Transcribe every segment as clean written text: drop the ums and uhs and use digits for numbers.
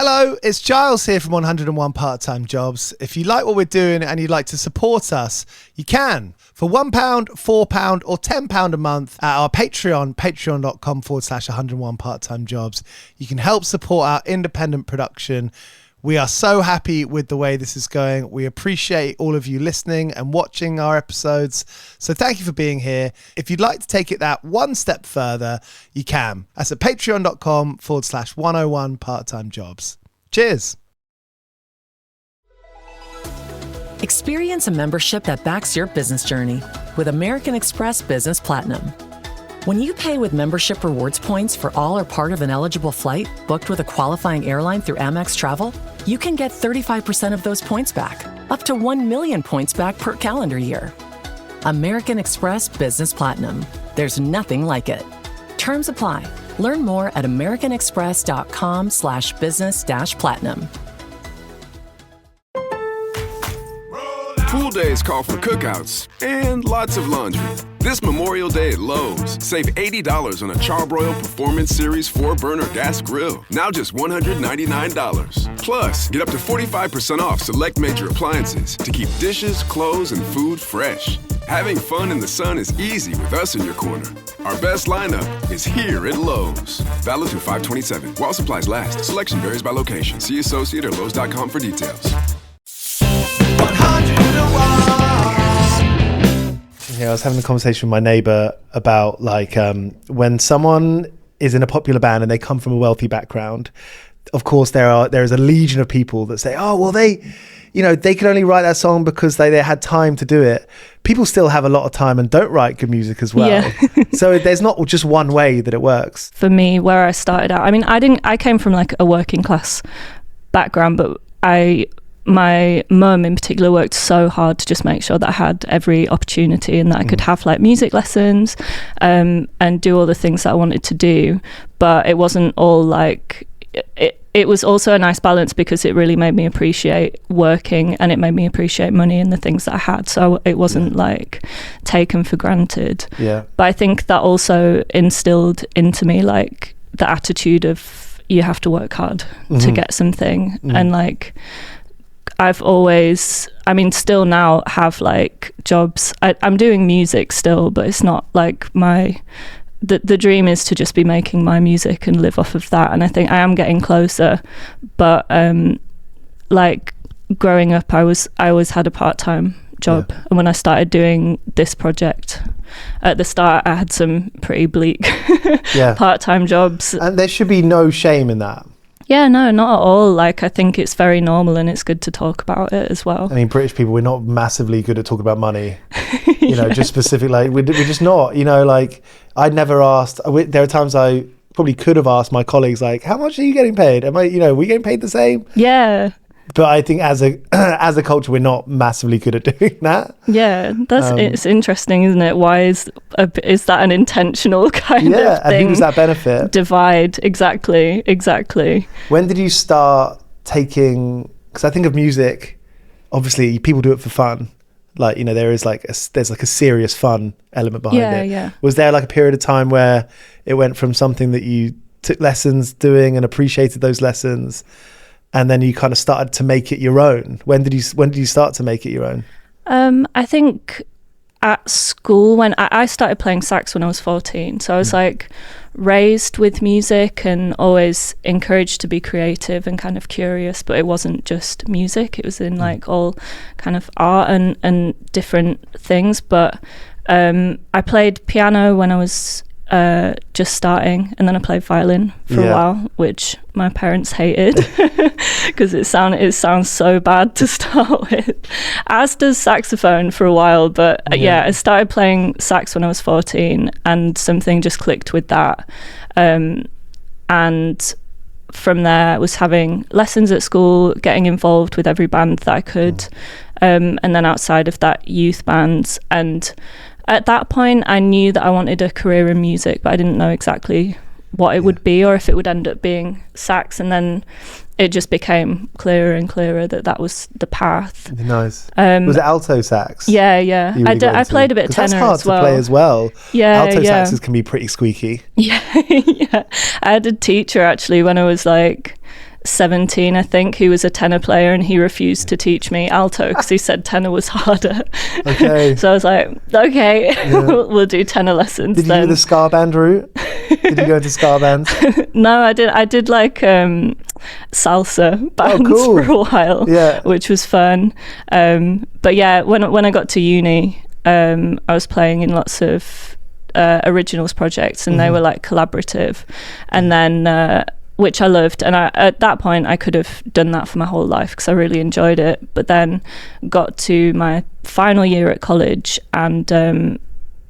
Hello, it's Giles here from 101 Part-Time Jobs. If you like what we're doing and you'd like to support us, you can. For £1, £4 or £10 a month at our Patreon, patreon.com/101 Part-Time Jobs. You can help support our independent production. We are so happy with the way this is going. We appreciate all of you listening and watching our episodes. So thank you for being here. If you'd like to take it that one step further, you can. That's at patreon.com/101 Part-Time Jobs. Cheers. Experience a membership that backs your business journey with American Express Business Platinum. When you pay with membership rewards points for all or part of an eligible flight booked with a qualifying airline through Amex Travel, you can get 35% of those points back, up to 1 million points back per calendar year. American Express Business Platinum. There's nothing like it. Terms apply. Learn more at americanexpress.com/business-platinum. Pool days call for cookouts and lots of laundry. This Memorial Day at Lowe's, save $80 on a Charbroil Performance Series 4-burner gas grill. Now just $199. Plus, get up to 45% off select major appliances to keep dishes, clothes, and food fresh. Having fun in the sun is easy with us in your corner. Our best lineup is here at Lowe's. Valid through 5/27. While supplies last. Selection varies by location. See associate or Lowe's.com for details. Yeah, I was having a conversation with my neighbour about when someone is in a popular band and they come from a wealthy background. Of course, there is a legion of people that say, "Oh, well, they could only write that song because they had time to do it." People still have a lot of time and don't write good music as well. Yeah. So there's not just one way that it works. For me, where I started out, I came from like a working class background, but my mum in particular worked so hard to just make sure that I had every opportunity and that I could have like music lessons and do all the things that I wanted to do. But it wasn't all like it was also a nice balance because it really made me appreciate working and it made me appreciate money and the things that I had. So it wasn't like taken for granted. Yeah. But I think that also instilled into me like the attitude of you have to work hard to get something. And like I've always, still now have like jobs. I'm doing music still, but it's not like the dream is to just be making my music and live off of that. And I think I am getting closer, but like growing up, I always had a part-time job. Yeah. And when I started doing this project, at the start, I had some pretty bleak part-time jobs. And there should be no shame in that. Yeah, no, not at all. Like, I think it's very normal and it's good to talk about it as well. British people, we're not massively good at talking about money. Just specific, like, we're just not, like, I'd never asked, there are times I probably could have asked my colleagues, like, how much are you getting paid? Am I, we getting paid the same? Yeah. But I think as a culture, we're not massively good at doing that. Yeah, it's interesting, isn't it? Why is that an intentional kind of thing? Yeah, and who does that benefit? Divide, exactly. When did you start taking? Because I think of music, obviously people do it for fun. Like there's like a serious fun element behind it. Yeah. Was there like a period of time where it went from something that you took lessons doing and appreciated those lessons, and then you kind of started to make it your own? When did you start to make it your own? I think at school, when I started playing sax when I was 14. So I was like raised with music and always encouraged to be creative and kind of curious, but it wasn't just music. It was in like all kind of art and different things. But I played piano when I was just starting, and then I played violin for a while, which my parents hated because it sounds so bad to start with, as does saxophone for a while. But I started playing sax when I was 14 and something just clicked with that, and from there I was having lessons at school, getting involved with every band that I could, and then outside of that, youth bands. And at that point, I knew that I wanted a career in music, but I didn't know exactly what it would be or if it would end up being sax. And then it just became clearer and clearer that was the path. Nice. Was it alto sax? Yeah. Really I played a bit of tenor as well. That's hard to play as well. Yeah, alto saxes can be pretty squeaky. Yeah. I had a teacher actually when I was like 17, I think, who was a tenor player, and he refused to teach me alto because he said tenor was harder. Okay. So I was like, okay, we'll do tenor lessons. Did you do the ska band route? Did you go into ska bands? No, I did like salsa bands cool. for a while, which was fun. But yeah, when I got to uni, I was playing in lots of originals projects, and they were like collaborative, and then which I loved, and at that point I could have done that for my whole life because I really enjoyed it. But then got to my final year at college, and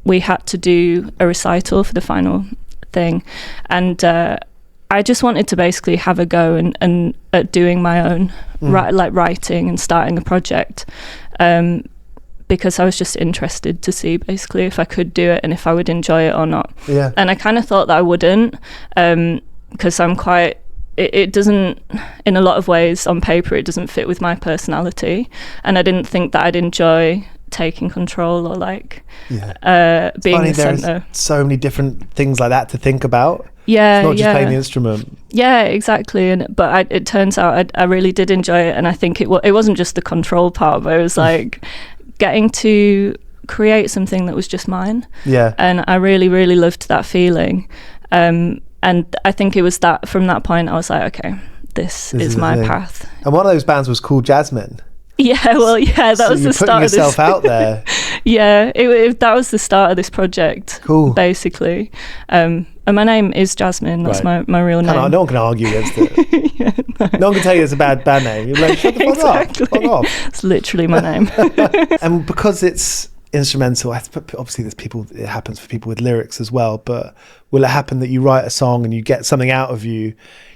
we had to do a recital for the final thing, and I just wanted to basically have a go and at doing my own writing and starting a project, because I was just interested to see basically if I could do it and if I would enjoy it or not. And I kind of thought that I wouldn't, because I'm quite, it doesn't, in a lot of ways on paper, it doesn't fit with my personality, and I didn't think that I'd enjoy taking control or like being the centre. So many different things like that to think about. Yeah, it's not just playing the instrument. Yeah, exactly. But it turns out I really did enjoy it, and I think it wasn't just the control part, but it was like getting to create something that was just mine. Yeah, and I really, really loved that feeling. And I think it was that from that point I was like, okay, this is my path. And one of those bands was called Jasmine. Yeah, well, yeah, that was the start of this. You're putting yourself out there. Yeah, that was the start of this project. Cool. Basically. And my name is Jasmine. That's my real name. No one can argue against it. No one can tell you it's a bad band name. You're like, shut the fuck up. It's literally my name. And because it's instrumental, obviously it happens for people with lyrics as well, but will it happen that you write a song and you get something out of you're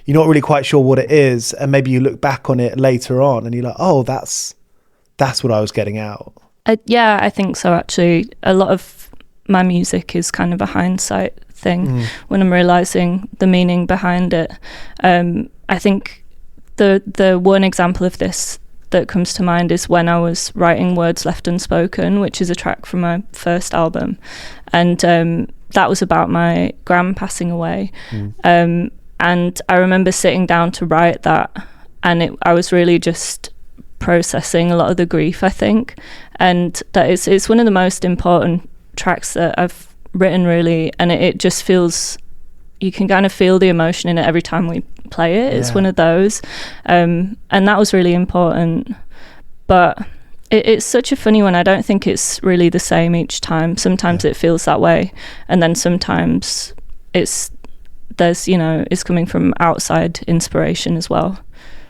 not really quite sure what it is, and maybe you look back on it later on and you're like, oh, that's what I was getting out? Yeah, I think so, actually. A lot of my music is kind of a hindsight thing when I'm realising the meaning behind it. I think the one example of this that comes to mind is when I was writing Words Left Unspoken, which is a track from my first album, and that was about my gran passing away. And I remember sitting down to write that, and I was really just processing a lot of the grief, I think, and that it's one of the most important tracks that I've written, really, and it just feels, you can kind of feel the emotion in it every time we play it. It's one of those, and that was really important. But it's such a funny one. I don't think it's really the same each time. Sometimes it feels that way, and then sometimes it's coming from outside inspiration as well.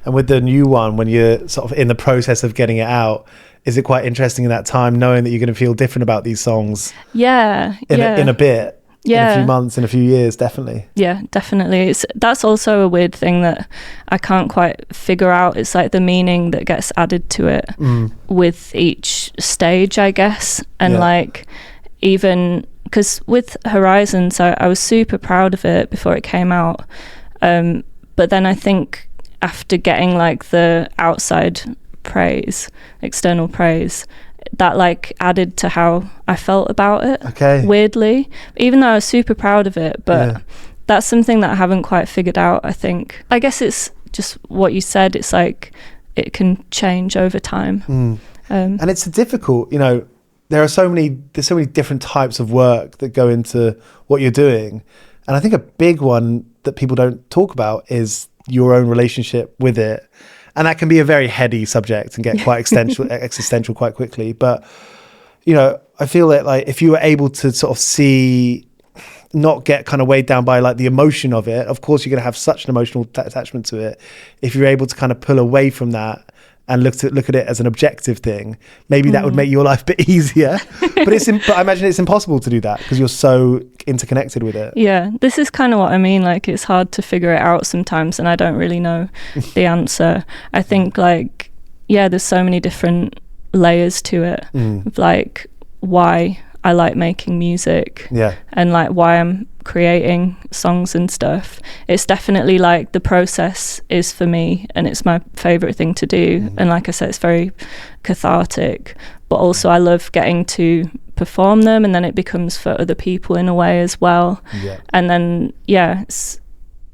And with the new one, when you're sort of in the process of getting it out, is it quite interesting in that time knowing that you're going to feel different about these songs? In a bit. In a few months, in a few years, definitely. Yeah, definitely. That's also a weird thing that I can't quite figure out. It's like the meaning that gets added to it with each stage, I guess. And like, even because with Horizons, I was super proud of it before it came out. But then I think after getting like the outside praise, external praise, that like added to how I felt about it. Weirdly, even though I was super proud of it, but that's something that I haven't quite figured out, I think. I guess it's just what you said, it's like it can change over time. And it's difficult, there's so many different types of work that go into what you're doing, and I think a big one that people don't talk about is your own relationship with it. And that can be a very heady subject and get quite existential quite quickly. But, I feel that like if you were able to sort of not get kind of weighed down by like the emotion of it, of course you're going to have such an emotional attachment to it. If you're able to kind of pull away from that and look at it as an objective thing, maybe that would make your life a bit easier. But I imagine it's impossible to do that because you're so interconnected with it. Yeah, this is kind of what I mean. Like, it's hard to figure it out sometimes, and I don't really know the answer. I think there's so many different layers to it, of like why I like making music, and like why I'm creating songs and stuff. It's definitely like the process is for me, and it's my favorite thing to do. And like I said, it's very cathartic, but also I love getting to perform them, and then it becomes for other people in a way as well. And then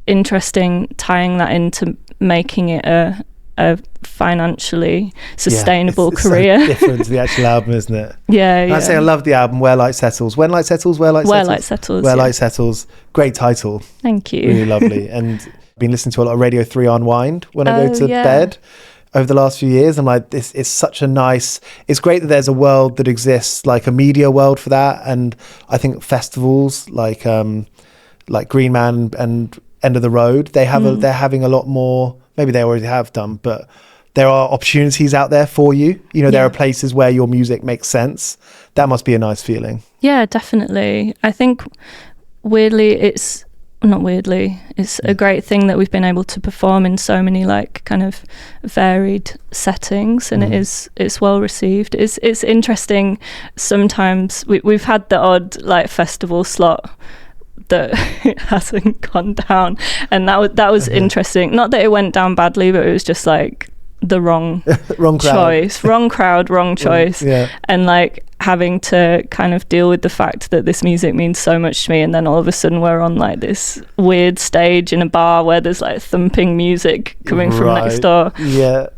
interesting tying that into making it a financially sustainable career. So different to the actual album, isn't it? Yeah. I'd say I love the album Where Light Settles. When Light Settles, Where Light Settles. Where Light Settles. Where Light Settles. Great title. Thank you. Really lovely. And I've been listening to a lot of Radio 3 Unwind when I go to bed over the last few years. I'm like, this is such a nice, it's great that there's a world that exists, like a media world for that. And I think festivals like Green Man and End of the Road, they're having a lot more. Maybe they already have done, but there are opportunities out there for you. You know, there are places where your music makes sense. That must be a nice feeling. Yeah, definitely. I think it's a great thing that we've been able to perform in so many like kind of varied settings, and it's well received. It's interesting. Sometimes we've had the odd like festival slot that it hasn't gone down, and that was interesting. Not that it went down badly, but it was just like the wrong choice, wrong crowd, wrong choice, and like having to kind of deal with the fact that this music means so much to me, and then all of a sudden we're on like this weird stage in a bar where there's like thumping music coming from next door.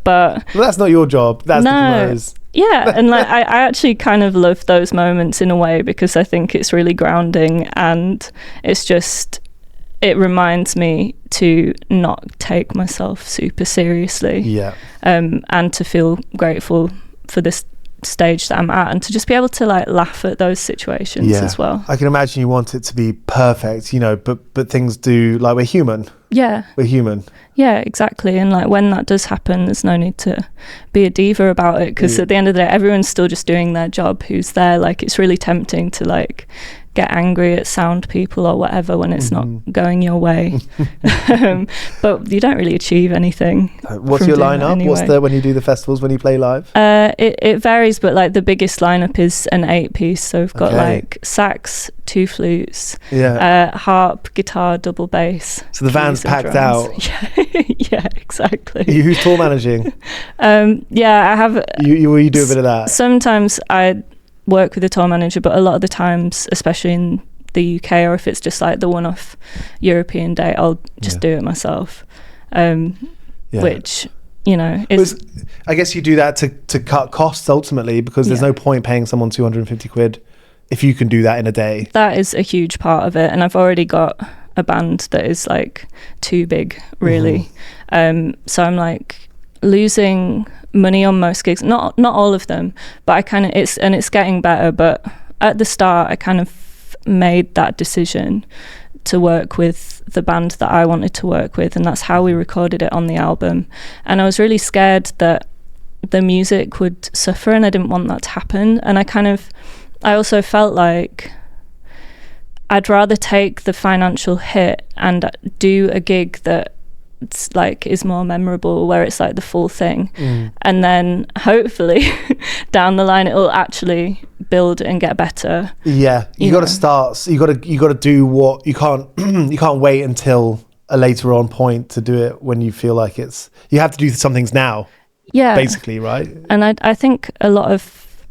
But well, that's not your job. That's the promoters. Yeah, and like I actually kind of love those moments in a way, because I think it's really grounding, and it reminds me to not take myself super seriously. And to feel grateful for this stage that I'm at, and to just be able to like laugh at those situations as well. I can imagine you want it to be perfect, you know, but things do, like, we're human. We're human. Yeah, exactly. And like when that does happen, there's no need to be a diva about it, because at the end of the day, everyone's still just doing their job who's there. Like, it's really tempting to like get angry at sound people or whatever when it's not going your way. But you don't really achieve anything. What's your lineup? Anyway. What's when you do the festivals, when you play live? It varies, but like the biggest lineup is an 8-piece. So we've got like sax, 2 flutes, harp, guitar, double bass. So the van's packed out. Yeah, exactly. Who's tour managing? I have. You do a bit of that. Sometimes I work with a tour manager, but a lot of the times, especially in the UK, or if it's just like the one-off European date, I'll just do it myself. Which, you know, I guess you do that to cut costs ultimately, because there's no point paying someone 250 quid if you can do that in a day. That is a huge part of it, and I've already got a band that is like too big, really. So I'm like losing money on most gigs, not all of them, but I kind of it's getting better. But at the start, I kind of made that decision to work with the band that I wanted to work with, and that's how we recorded it on the album. And I was really scared that the music would suffer, and I didn't want that to happen. And I also felt like I'd rather take the financial hit and do a gig that it's like is more memorable, where it's like the full thing, and then hopefully down the line it will actually build and get better. You got to start. You got to do what you can't. You can't wait until a later on point to do it when you feel like you have to do some things now. Basically, right? And I think a lot of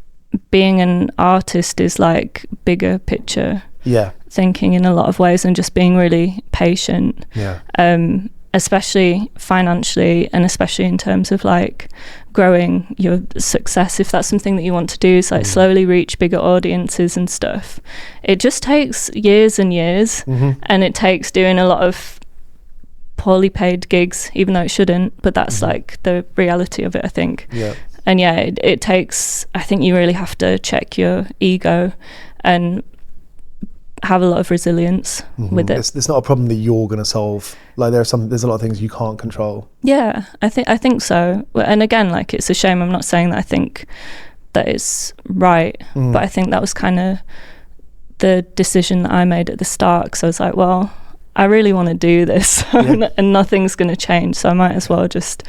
being an artist is like bigger picture thinking in a lot of ways, and just being really patient. Especially financially, and especially in terms of like growing your success. If that's something that you want to do, is like slowly reach bigger audiences and stuff. It just takes years and years, and it takes doing a lot of poorly paid gigs, even though it shouldn't, but that's like the reality of it, I think. And it takes, I think you really have to check your ego and have a lot of resilience with it. It's not a problem that you're going to solve. Like there's a lot of things you can't control. I think so. And again, like, it's a shame. I'm not saying that I think that it's right, but I think that was kind of the decision that I made at the start, because I was like, well, I really want to do this, and nothing's going to change, so I might as well just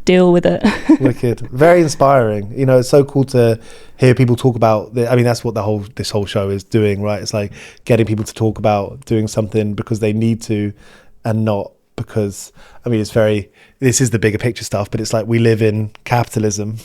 deal with it. Wicked. Very inspiring. You know, it's so cool to hear people talk about I mean, that's what this whole show is doing, right? It's like getting people to talk about doing something because they need to, and not because I mean this is the bigger picture stuff, but it's like we live in capitalism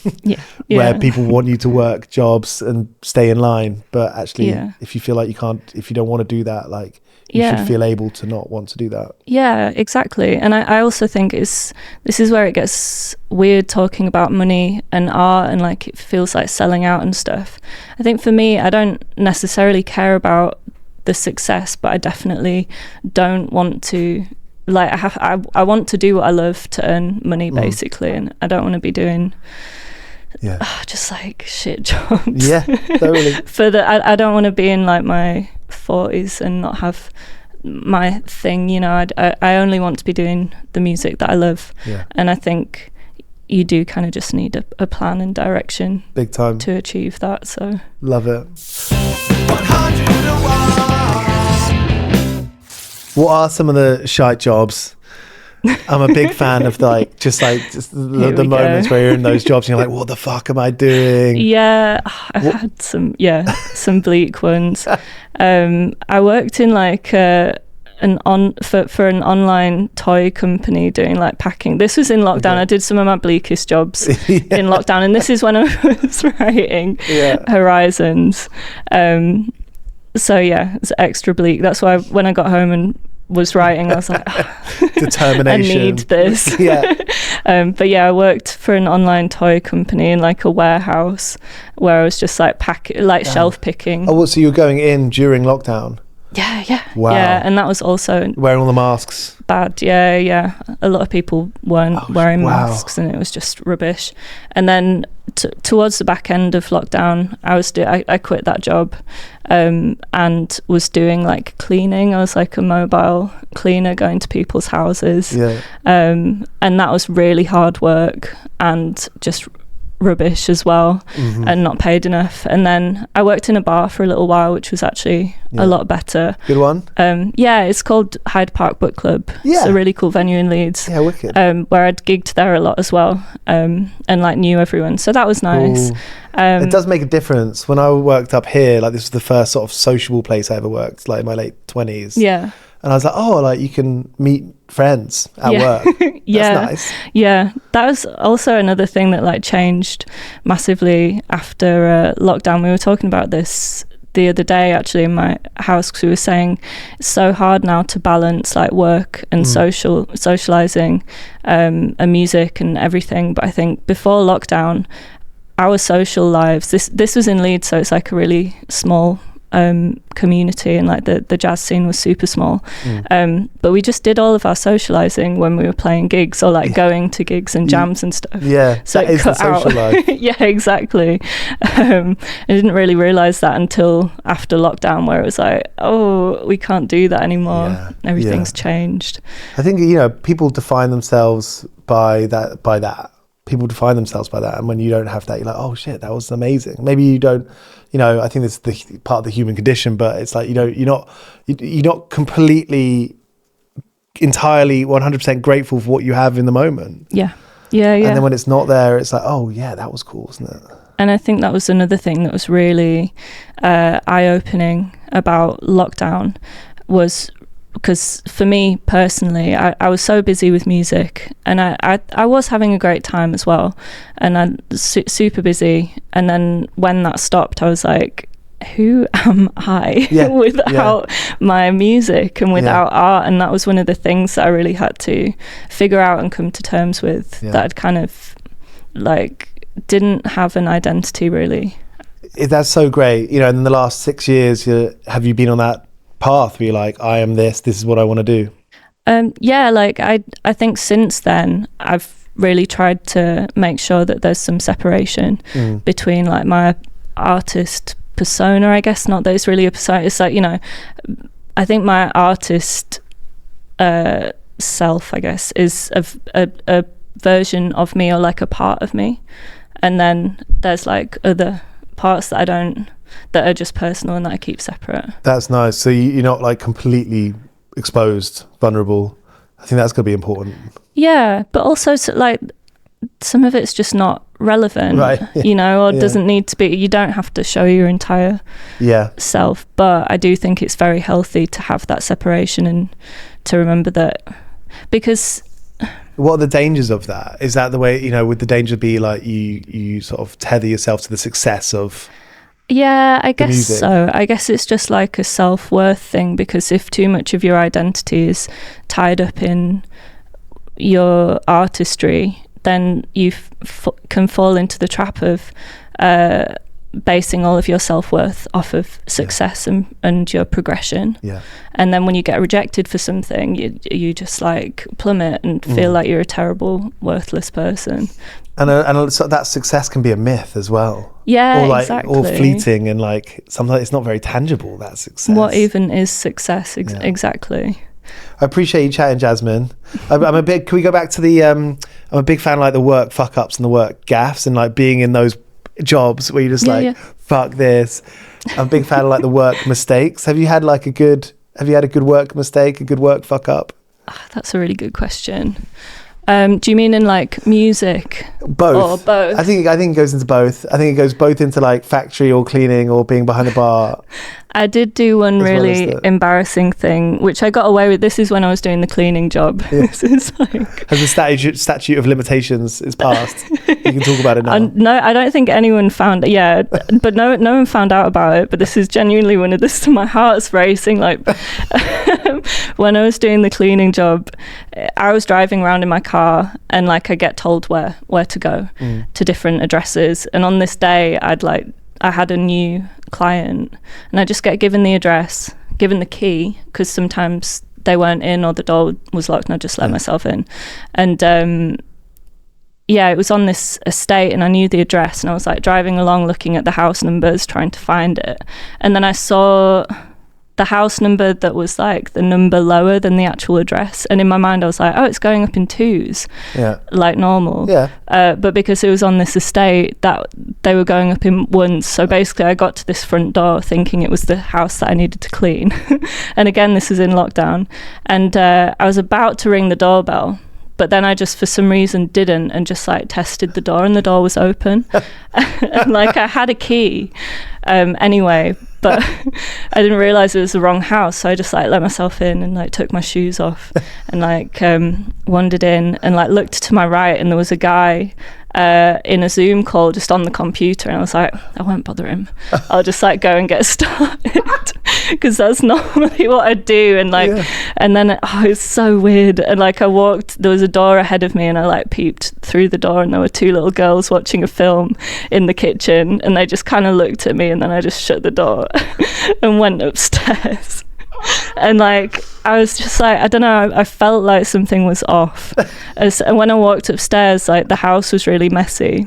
where people want you to work jobs and stay in line, but actually if you feel like if you don't want to do that, like you should feel able to not want to do that. Yeah, exactly. And I also think this is where it gets weird talking about money and art, and like it feels like selling out and stuff. I think for me, I don't necessarily care about the success, but I definitely don't want to, like, I want to do what I love to earn money, basically, and I don't want to be doing just like shit jobs. Yeah, totally. I don't want to be in like my 40s and not have my thing, you know. I only want to be doing the music that I love, and I think you do kind of just need a plan and direction, big time, to achieve that. So love it. 101. What are some of the shite jobs? I'm a big fan of the moments where you're in those jobs and you're like, what the fuck am I doing? Yeah, I've had some bleak ones. I worked in like for an online toy company doing like packing. This was in lockdown. I did some of my bleakest jobs in lockdown, and this is when I was writing Horizons. So yeah, it's extra bleak. That's why when I got home and was writing, I was like, determination. I need this. But yeah, I worked for an online toy company in like a warehouse where I was just like shelf picking. Oh, so you were going in during lockdown? Yeah. Wow. Yeah, and that was also wearing all the masks. Bad. Yeah. A lot of people weren't wearing masks, and it was just rubbish. And then towards the back end of lockdown, I quit that job, and was doing like cleaning. I was like a mobile cleaner going to people's houses. And that was really hard work and just rubbish as well, and not paid enough. And then I worked in a bar for a little while, which was actually a lot better. Good one. It's called Hyde Park Book Club. It's a really cool venue in Leeds. Yeah, wicked. Where I'd gigged there a lot as well, and like knew everyone, so that was nice. It does make a difference. When I worked up here, like this was the first sort of sociable place I ever worked, like in my late 20s. And I was like, like you can meet friends at work. That's nice. Yeah, that was also another thing that like changed massively after lockdown. We were talking about this the other day actually in my house, because we were saying it's so hard now to balance like work and socializing, and music and everything. But I think before lockdown, our social lives, this was in Leeds, so it's like a really small community, and like the jazz scene was super small, but we just did all of our socializing when we were playing gigs or like going to gigs and jams and stuff. So that is the social life. Yeah, exactly. I didn't really realize that until after lockdown, where it was like, oh, we can't do that anymore. Everything's changed. I think people define themselves by that. People define themselves by that, and when you don't have that, you're like, oh shit, that was amazing. Maybe you don't, I think it's the part of the human condition, but it's like you're not completely, entirely 100% grateful for what you have in the moment. Yeah. And then when it's not there, it's like, oh yeah, that was cool, wasn't it? And I think that was another thing that was really eye-opening about lockdown, was because for me personally, I was so busy with music, and I was having a great time as well, and I'm super busy. And then when that stopped, I was like, who am I without my music and without art? And that was one of the things that I really had to figure out and come to terms with, that I'd kind of like didn't have an identity really. That's so great. In the last 6 years, have you been on that path where you're like, I am this is what I want to do? Like I think since then I've really tried to make sure that there's some separation between like my artist persona, I guess. Not that it's really a persona, it's like, I think my artist self, I guess, is a version of me, or like a part of me, and then there's like other parts that that are just personal and that I keep separate. That's nice. So you're not like completely exposed, vulnerable. I think that's going to be important. Yeah, but also like some of it's just not relevant, right? Or doesn't need to be. You don't have to show your entire self. But I do think it's very healthy to have that separation, and to remember that because what are the dangers of that? Is that the way, you know, would the danger be like you sort of tether yourself to the success of I guess music? so. I guess it's just like a self-worth thing, because if too much of your identity is tied up in your artistry, then you can fall into the trap of basing all of your self-worth off of success and your progression. And then when you get rejected for something, you just like plummet and feel like you're a terrible, worthless person. And so that success can be a myth as well. Yeah, or like, exactly. or fleeting, and like sometimes it's not very tangible, that success. What even is success? Exactly. I appreciate you chatting, Jasmine. I'm a big. Can we go back to the? I'm a big fan of like the work fuck ups and the work gaffes, and like being in those jobs where you're just fuck this. I'm a big fan of like the work mistakes. Have you had a good work mistake, a good work fuck up? Oh, that's a really good question. Do you mean in like music? Both. Or both? I think it goes into both. I think it goes both into like factory or cleaning or being behind the bar. I did do one really embarrassing thing, which I got away with. This is when I was doing the cleaning job. Yeah. This is like... Has the statute of limitations is passed? You can talk about it now. No, I don't think anyone found it. Yeah, but no one found out about it. But this is genuinely one of this. My heart's racing. Like when I was doing the cleaning job, I was driving around in my car, and like I get told where to go to different addresses. And on this day, I had a new client, and I just get given the address, given the key, because sometimes they weren't in or the door was locked, and I just let myself in. And it was on this estate, and I knew the address, and I was like driving along looking at the house numbers, trying to find it. And then I saw the house number that was like the number lower than the actual address, and in my mind I was like, oh, it's going up in 2s, like normal. But because it was on this estate, that they were going up in 1s. So basically I got to this front door thinking it was the house that I needed to clean. And again, this is in lockdown, and I was about to ring the doorbell, but then I just for some reason didn't, and just like tested the door, and the door was open. And like I had a key anyway, but I didn't realize it was the wrong house, so I just like let myself in and like took my shoes off and like wandered in and like looked to my right, and there was a guy in a Zoom call just on the computer, and I was like, I won't bother him, I'll just like go and get started, because that's normally what I do. And like and then it's so weird, and like I walked, there was a door ahead of me, and I like peeped through the door, and there were 2 little girls watching a film in the kitchen, and they just kind of looked at me, and then I just shut the door and went upstairs. And like I was just like, I don't know, I felt like something was off. And when I walked upstairs, like the house was really messy,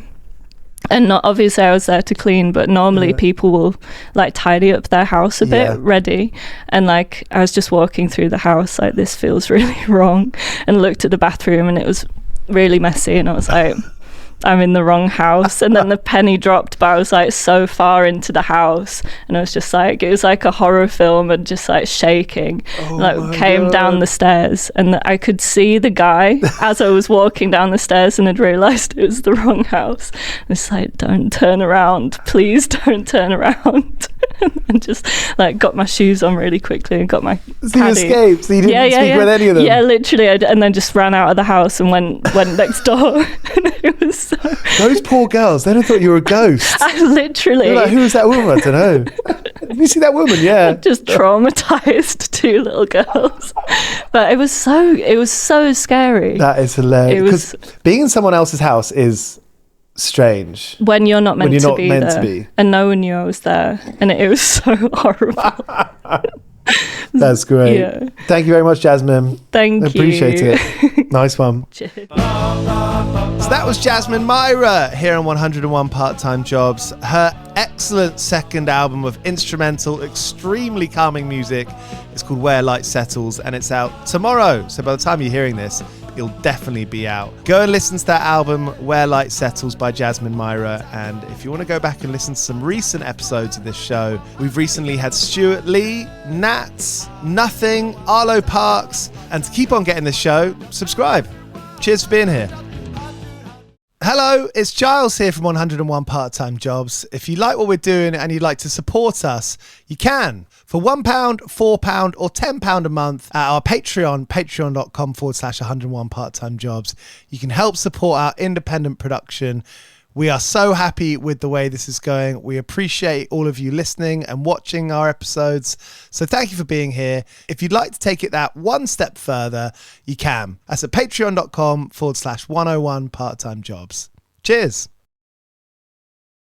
and not obviously I was there to clean, but normally people will like tidy up their house a bit, ready. And like I was just walking through the house like, this feels really wrong, and looked at the bathroom, and it was really messy, and I was like, I'm in the wrong house. And then the penny dropped, but I was like so far into the house, and I was just like, it was like a horror film, and just like shaking. Like came down the stairs, and I could see the guy as I was walking down the stairs, and had realized it was the wrong house. It's like, don't turn around, please don't turn around. And just like got my shoes on really quickly and got my So you escaped? So you didn't speak with any of them? Yeah, literally. And then just ran out of the house and went next door. And it was so... Those poor girls, they'd have thought you were a ghost. I literally... You're like, who was that woman? I don't know. Have you seen that woman? Yeah. Just traumatized 2 little girls. But it was so scary. That is hilarious. Because being in someone else's house is strange. When you're not meant to be there. And no one knew I was there. And it was so horrible. That's great. Yeah. Thank you very much, Jasmine. Thank you. Appreciate it. Nice one. Cheers. So that was Jasmine Myra here on 101 Part-Time Jobs. Her excellent second album of instrumental, extremely calming music is called Where Light Settles, and it's out tomorrow. So by the time you're hearing this, it'll definitely be out. Go and listen to that album, Where Light Settles by Jasmine Myra. And if you want to go back and listen to some recent episodes of this show, we've recently had Stuart Lee, Nats, Nothing, Arlo Parks. And to keep on getting this show, subscribe. Cheers for being here. Hello, it's Giles here from 101 Part-Time Jobs. If you like what we're doing and you'd like to support us, you can. For £1, £4 or £10 a month at our Patreon, patreon.com/101 Part-Time Jobs, you can help support our independent production. We are so happy with the way this is going. We appreciate all of you listening and watching our episodes. So thank you for being here. If you'd like to take it that one step further, you can. That's at patreon.com/101 Part-Time Jobs. Cheers.